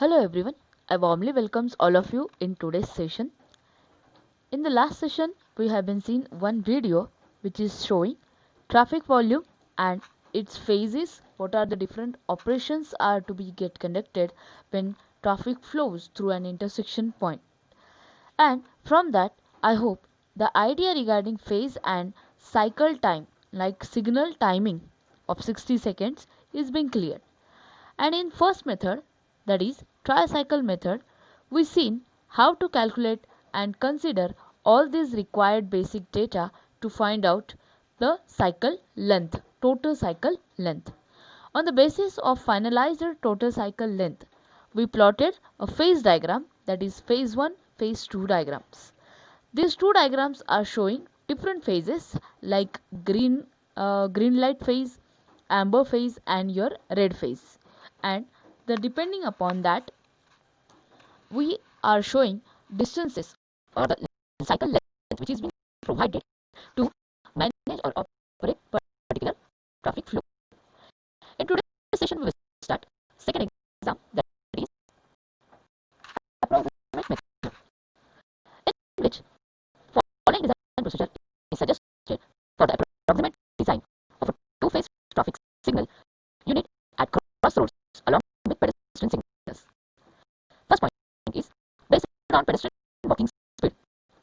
Hello everyone, I warmly welcomes all of you in today's session. In the last session, we have been seeing one video which is showing traffic volume and its phases, what are the different operations are to be get conducted when traffic flows through an intersection point. And from that, I hope the idea regarding phase and cycle time like signal timing of 60 seconds is being cleared. And in first method, that is tricycle method, we seen how to calculate and consider all these required basic data to find out the cycle length, total cycle length. On the basis of finalized total cycle length, we plotted a phase diagram, that is phase 1, phase 2 diagrams. These two diagrams are showing different phases like green light phase, amber phase and your red phase, and depending upon that we are showing distances or the cycle length which is being provided to manage or operate particular traffic flow. In today's session we will start second exam, that is approximate method, in which following design procedure is suggested for the approximate design of a two-phase traffic signal unit at crossroads along with pedestrian signals. First point is based on pedestrian walking speed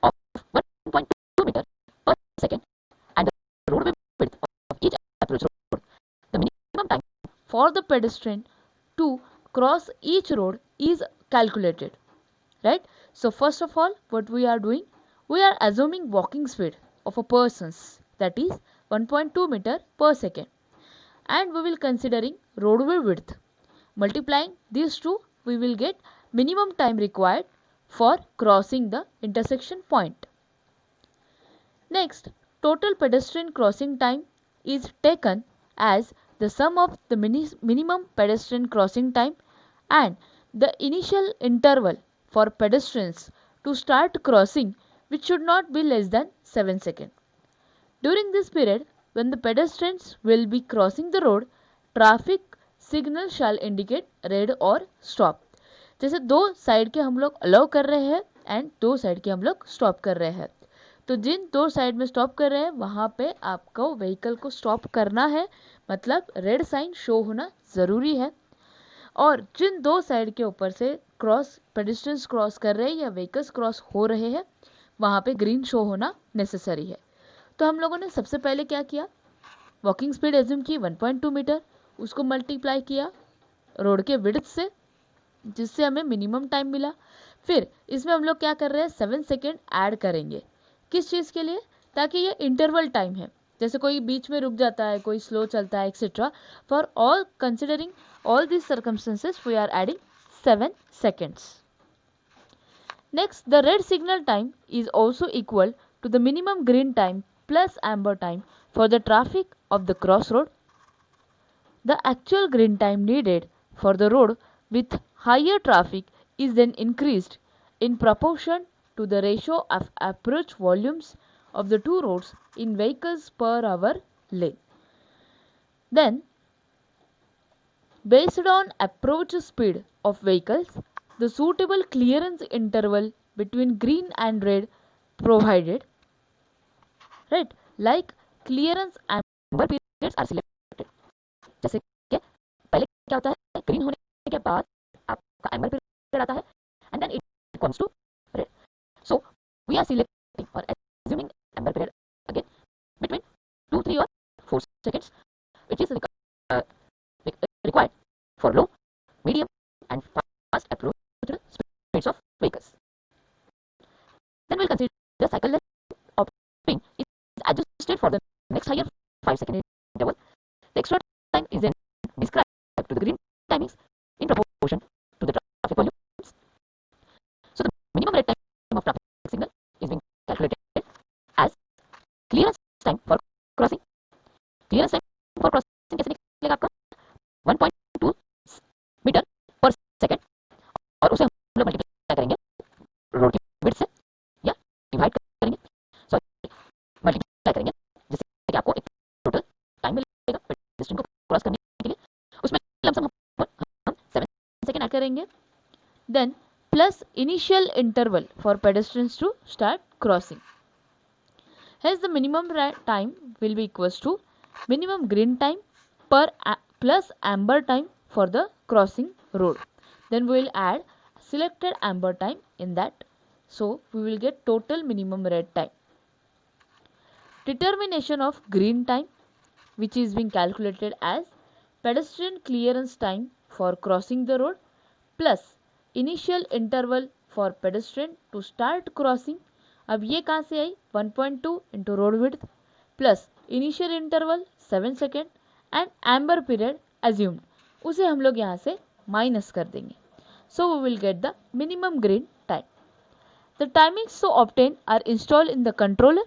of 1.2 meter per second and the roadway width of each approach road. The minimum time for the pedestrian to cross each road is calculated, right? So first of all, what we are doing, we are assuming walking speed of a person's, that is 1.2 meter per second, and we will considering roadway width. Multiplying these two, we will get minimum time required for crossing the intersection point. Next, total pedestrian crossing time is taken as the sum of the minimum pedestrian crossing time and the initial interval for pedestrians to start crossing, which should not be less than 7 seconds. During this period, when the pedestrians will be crossing the road, traffic signal shall indicate red और stop. जैसे दो side के हम लोग allow कर रहे हैं and दो साइड के हम लोग स्टॉप कर रहे हैं, तो जिन दो साइड में स्टॉप कर रहे हैं वहाँ पे आपको व्हीकल को स्टॉप करना है, मतलब रेड साइन शो होना ज़रूरी है. और जिन दो साइड के ऊपर से पेडिस्ट्रियंस क्रॉस कर रहे हैं या व्हीकल्स क्रॉस हो रहे हैं वहाँ पे ग्रीन शो होना नेसेसरी है. तो हम लोगों ने सबसे पहले क्या किया, वॉकिंग स्पीड एज्यूम की 1.2 मीटर, उसको मल्टीप्लाई किया रोड के विड्थ से जिससे हमें मिनिमम टाइम मिला. फिर इसमें हम लोग क्या कर रहे हैं, 7 सेकेंड ऐड करेंगे. किस चीज़ के लिए, ताकि ये इंटरवल टाइम है, जैसे कोई बीच में रुक जाता है, कोई स्लो चलता है etcetera. For all considering all these circumstances we are adding 7 seconds. Next, the red signal time is also equal to the minimum green time plus amber time for the traffic of the crossroad. The actual green time needed for the road with higher traffic is then increased in proportion to the ratio of approach volumes of the two roads in vehicles per hour lane. Then, based on approach speed of vehicles, the suitable clearance interval between green and red provided, right, like clearance amber periods are selected. जैसे कि पहले क्या होता है, green होने के बाद आपका एम्बर पीरियड आता है and then it comes to red. So we are selecting और assuming amber period again between 2, 3 or 4 seconds, which is required for low, medium and fast approach speeds of vehicles. Then we'll consider the cycle length of ping is adjusted for the next higher 5-second interval. The extra time is then described to the green timings in proportion to the traffic volumes. So the minimum red time of traffic signal is being calculated as clearance time for crossing. Clearance time for crossing कैसे निकलेगा आपका, 1.2 metre पर second, और उसे हम लोग multiply करेंगे road की विड्थ से या डिवाइड करेंगे, सॉरी मल्टीप्लाई करेंगे, जिससे कि आपको एक टोटल टाइम मिलेगा पेडेस्ट्रियन को क्रॉस करने के लिए. उसमें लमसम हम 7 सेकेंड ऐड करेंगे Then plus initial interval for pedestrians to start crossing. Hence the minimum time will be equals to minimum green time plus amber time for the crossing road. Then we will add selected amber time in that. So we will get total minimum red time. Determination of green time, which is being calculated as pedestrian clearance time for crossing the road plus initial interval for pedestrian to start crossing. अब ये कहाँ से आई 1.2 into road width plus initial interval 7 second and amber period assumed, उसे हम लोग यहाँ से minus कर देंगे. So we will get the minimum green time. The timings so obtained are installed in the controller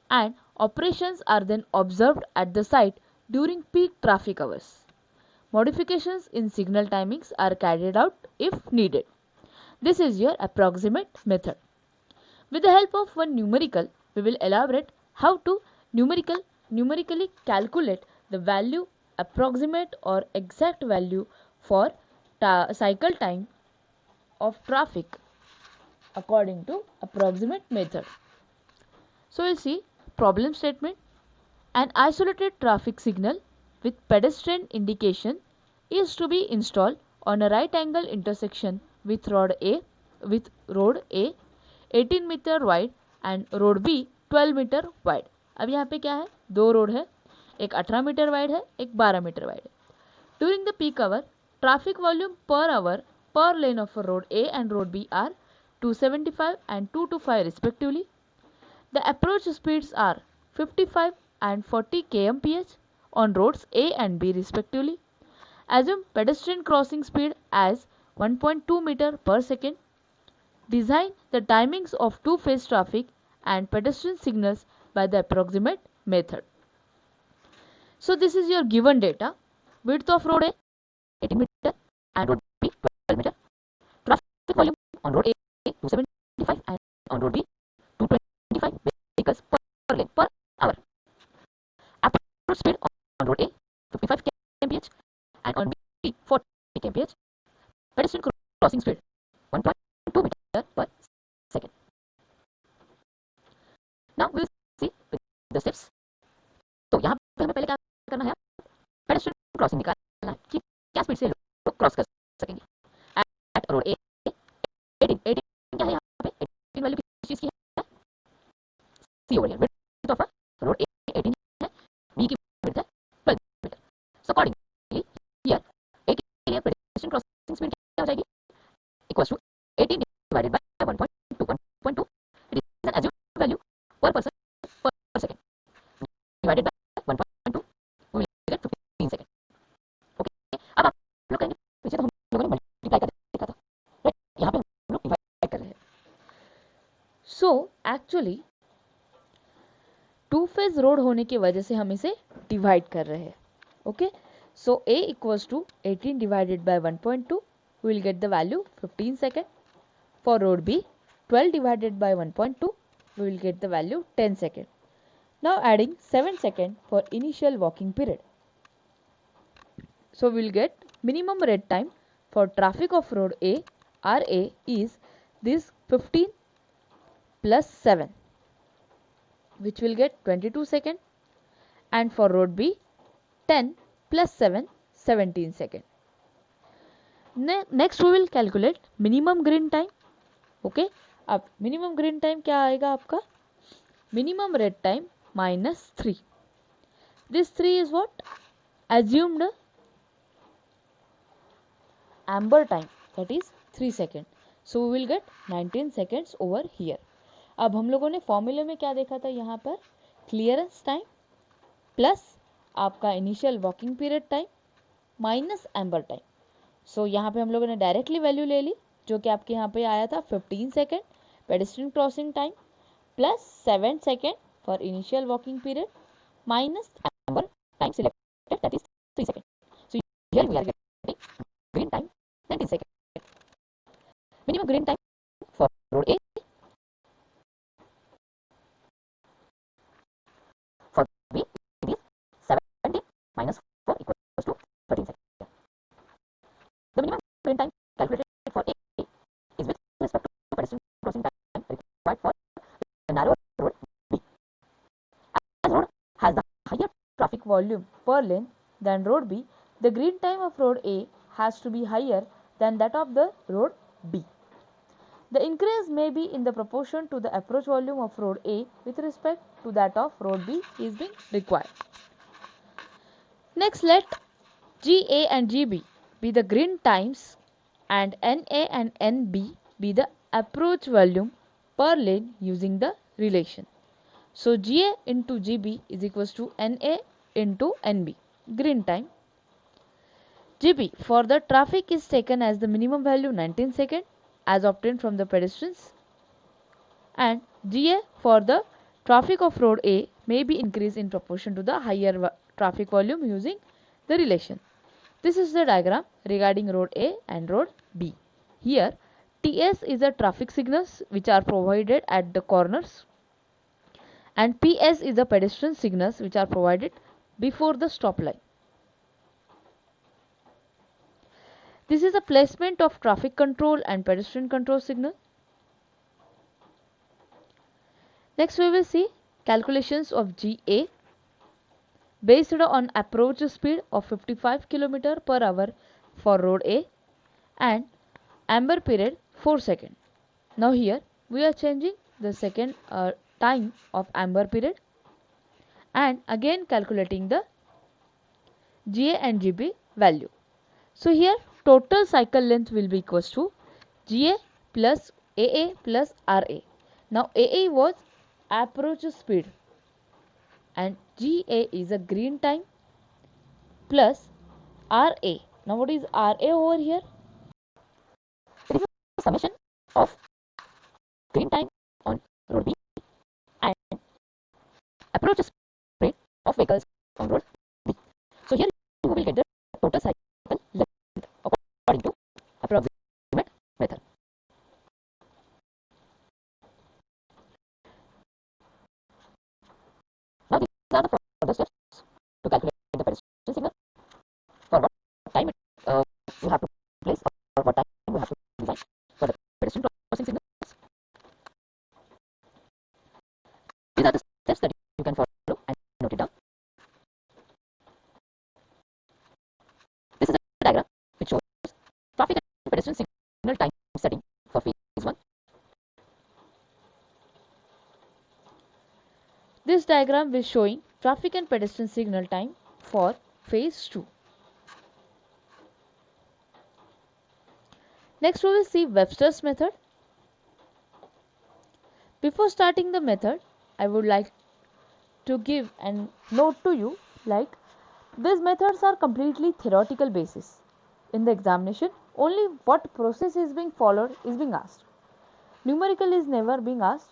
and operations are then observed at the site during peak traffic hours. Modifications in signal timings are carried out if needed. This is your approximate method. With the help of one numerical, we will elaborate how to numerically calculate the value, approximate or exact value for cycle time of traffic according to approximate method. So we'll see problem statement. An isolated traffic signal with pedestrian indication is to be installed on a right angle intersection with road A 18 metre wide and road B 12 metre wide. अब यहाँ पे क्या है, दो road है, एक 18 metre wide है, एक 12 मीटर वाइड है. During the peak hour traffic volume per hour per lane of road A and road B are 275 and 225 respectively. The approach speeds are 55 and 40 kmph on roads A and B respectively. Assume pedestrian crossing speed as 1.2 meter per second. Design the timings of two-phase traffic and pedestrian signals by the approximate method. So this is your given data. Width of road A 18 meter and road B 12 meter. Traffic volume on road A 275 and on road B 225 vehicles per lane per hour. Approach speed on road A 55 kmph and on B 40 kmph. Pedestrian crossing speed 1.2 meter per second. Now we will see the steps. तो यहाँ पे हमें पहले क्या करना है, pedestrian crossing निकालना है कि क्या स्पीड से लोग क्रॉस कर सकेंगे. एट रोड ए 18 क्या है, यहाँ पे 18 वैल्यू किस चीज की है, see over here width of road A 18 है, बी की विड्थ है 12 metre. So accordingly here A के लिए पेडेस्ट्रियन क्रॉसिंग स्पीड क्या हो जाएगी, equals to 18 divided by 1.2 it is an assumed value per person per second divided by 1.2 we will get 15 second. Okay, अब आप लोग कहेंगे पीछे तो हम लोगों ने मल्टीप्लाई कर देखा था, राइट, यहाँ पे हम लोग डिवाइड कर रहे हैं. So actually two phase road होने की वजह से हम इसे डिवाइड कर रहे हैं. Okay, so a equals to 18 divided by 1.2 we will get the value 15 second. For road B 12 divided by 1.2 we will get the value 10 second. Now adding 7 second for initial walking period. So we will get minimum red time for traffic of road A RA is this 15 plus 7 which will get 22 second, and for road B 10 plus 7 17 second. Next we will calculate minimum green time. Okay, अब minimum green time क्या आएगा आपका, minimum red time -3. This 3 is what, assumed amber time, that is 3 second. So we will get 19 seconds over here. अब हम लोगों ने फॉर्मूले में क्या देखा था, यहाँ पर क्लियरेंस टाइम प्लस आपका initial walking period time minus amber time. So यहाँ पे हम लोगों ने डायरेक्टली वैल्यू ले ली जो कि आपके यहाँ पे आया था 15 second pedestrian crossing time plus 7 second for initial walking period minus amber time selected that is 3 second. So here we are getting green time 19 second. Minimum green time for road A for B it is 70 minus 4 equals to 13 seconds. The minimum green time calculated for A volume per lane than road B, the green time of road A has to be higher than that of the road B. The increase may be in the proportion to the approach volume of road A with respect to that of road B is being required. Next, let GA and GB be the green times and NA and NB be the approach volume per lane using the relation. So GA into GB is equals to NA into NB, green time. GB for the traffic is taken as the minimum value 19 seconds as obtained from the pedestrians, and GA for the traffic of road A may be increased in proportion to the higher traffic volume using the relation. This is the diagram regarding road A and road B. Here TS is the traffic signals which are provided at the corners, and PS is the pedestrian signals which are provided before the stop line. This is the placement of traffic control and pedestrian control signal. Next we will see calculations of GA based on approach speed of 55 km per hour for road A and amber period 4 seconds. Now here we are changing the second time of amber period and again calculating the GA and GB value. So here total cycle length will be equals to GA plus AA plus RA. Now AA was approach speed and GA is a green time plus RA. Now what is RA over here? It is a summation of green time on road B and approach speed of vehicles on road B. So here you will get the total cycle length according to approximate method. Now these are the further steps to calculate the pedestrian signal. For what time you have to place or what time you have to design for the pedestrian crossing signals. These are the steps that you can follow and note it down. This is a diagram which shows traffic and pedestrian signal time setting for phase 1. This diagram is showing traffic and pedestrian signal time for phase 2. Next we will see Webster's method. Before starting the method, I would like to give a note to you like these methods are completely theoretical basis. In the examination, only what process is being followed is being asked. Numerical is never being asked,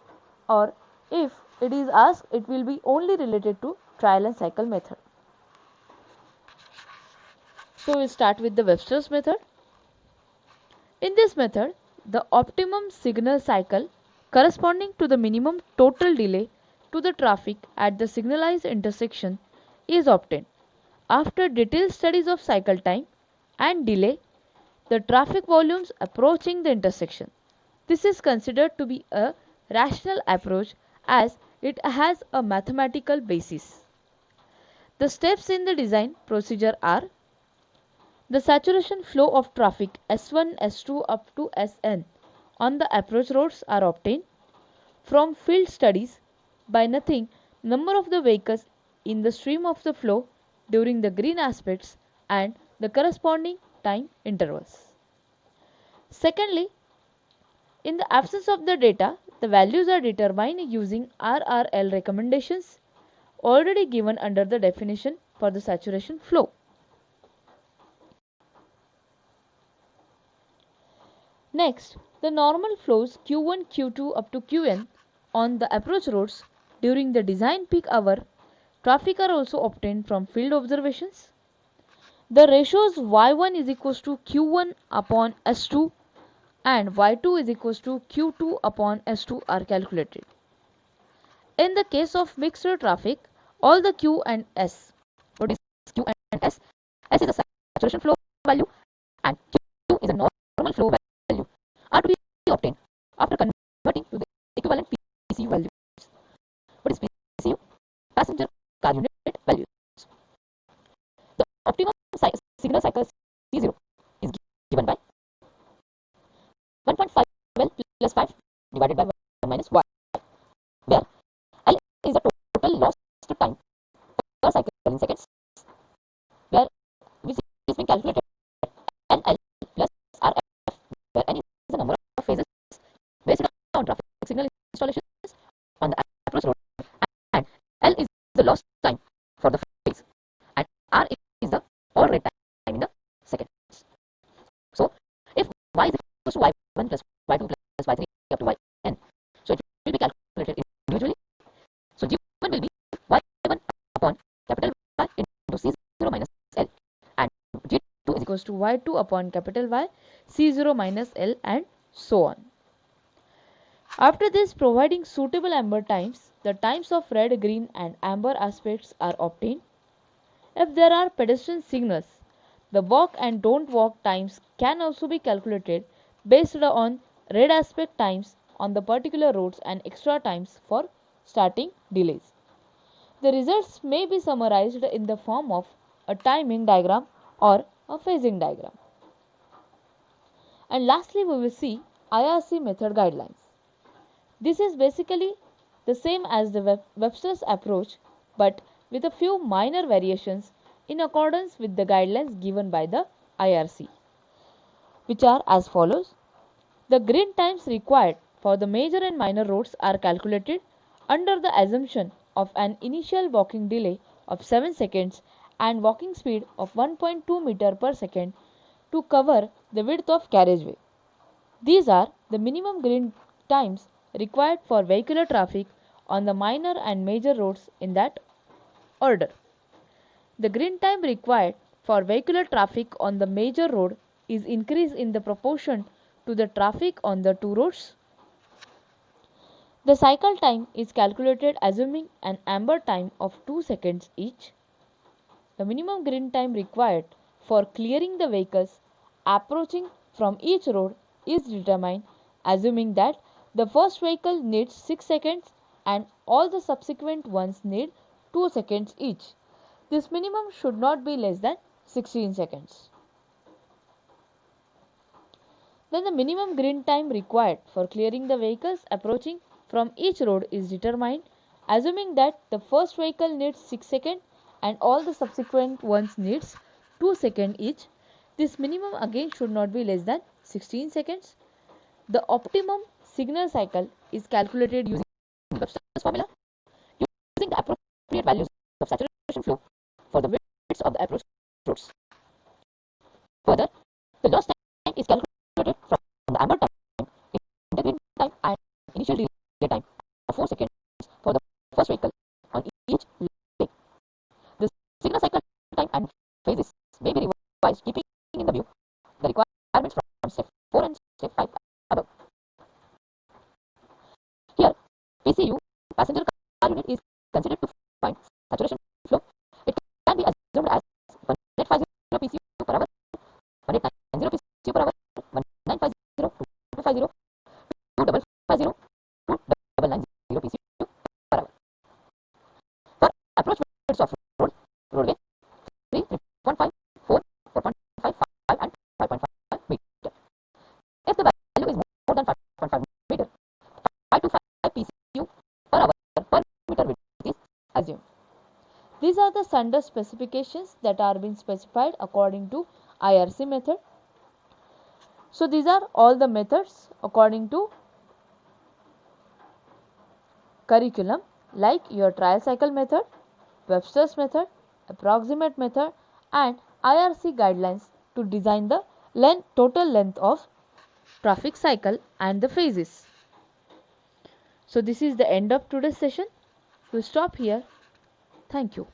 or if it is asked, it will be only related to trial and cycle method. So we start with the Webster's method. In this method, the optimum signal cycle corresponding to the minimum total delay to the traffic at the signalized intersection is obtained. After detailed studies of cycle time and delay, the traffic volumes approaching the intersection. This is considered to be a rational approach as it has a mathematical basis. The steps in the design procedure are: the saturation flow of traffic S1, S2 up to Sn on the approach roads are obtained from field studies by nothing number of the vehicles in the stream of the flow during the green aspects and the corresponding time intervals. Secondly, in the absence of the data, the values are determined using RRL recommendations already given under the definition for the saturation flow. Next, the normal flows Q1, Q2 up to Qn on the approach roads during the design peak hour traffic are also obtained from field observations. The ratios Y1 is equals to Q1 upon S2 and Y2 is equals to Q2 upon S2 are calculated. In the case of mixed traffic, all the Q and S, what is Q and S? S is a saturation flow value and Q is a normal flow value are to be obtained after converting to the equivalent PCU values. What is PCU? Passenger car unit values. in seconds, where which is being calculated NL plus RF, where N is the number of phases based on traffic signal installations on the approach road, and L is the lost time for the phase, and R is the all rate time in the seconds. So if y is equals to y1 plus y2 plus y3 up to yn, so it will be calculated individually. So G1 will be y1 upon capital Y into C0 minus L, and G2 is equals to y2 upon capital Y, C0 minus L, and so on. After this, providing suitable amber times, the times of red, green, and amber aspects are obtained. If there are pedestrian signals, the walk and don't walk times can also be calculated based on red aspect times on the particular roads and extra times for starting delays. The results may be summarized in the form of a timing diagram or a phasing diagram. And lastly, we will see IRC method guidelines. This is basically the same as the Webster's approach, but with a few minor variations in accordance with the guidelines given by the IRC, which are as follows. The grid times required for the major and minor roads are calculated under the assumption of an initial walking delay of 7 seconds and walking speed of 1.2 meter per second to cover the width of carriageway. These are the minimum grid times required for vehicular traffic on the minor and major roads in that order. The grid time required for vehicular traffic on the major road is increased in the proportion to the traffic on the two roads. The cycle time is calculated assuming an amber time of 2 seconds each. The minimum grid time required for clearing the vehicles approaching from each road is determined assuming that the first vehicle needs 6 seconds and all the subsequent ones need 2 seconds each. This minimum should not be less than 16 seconds. Then the minimum grid time required for clearing the vehicles approaching from each road is determined assuming that the first vehicle needs 6 seconds and all the subsequent ones needs 2 seconds each. This minimum again should not be less than 16 seconds. The optimum signal cycle is calculated using Webster's formula, using the appropriate values of saturation flow for the widths of the approach roads. Further, the lost time is calculated from the amber time, integrating time, and initial delay time of 4 seconds for the first vehicle on each leg. The signal cycle time and phases may be revised keeping in the view the requirements from step 4 and step 5 above. Here, PCU, passenger car unit, is considered to find saturation flow. It can be assumed as 1850 PCU per hour, 1890 PCU per hour, 1950, 2250, 2550, 2990 PCU per hour. For approach widths of roadway, 3, 3.5, 4, 4.5, 5 and 5.5 meter. If the value is more than 5.5 meter, 5 to 5 PCU per hour per meter width is assumed. These are the standard specifications that are being specified according to IRC method. So these are all the methods according to curriculum, like your trial cycle method, Webster's method, approximate method, and IRC guidelines to design the total length of traffic cycle and the phases. So this is the end of today's session. We'll stop here. Thank you.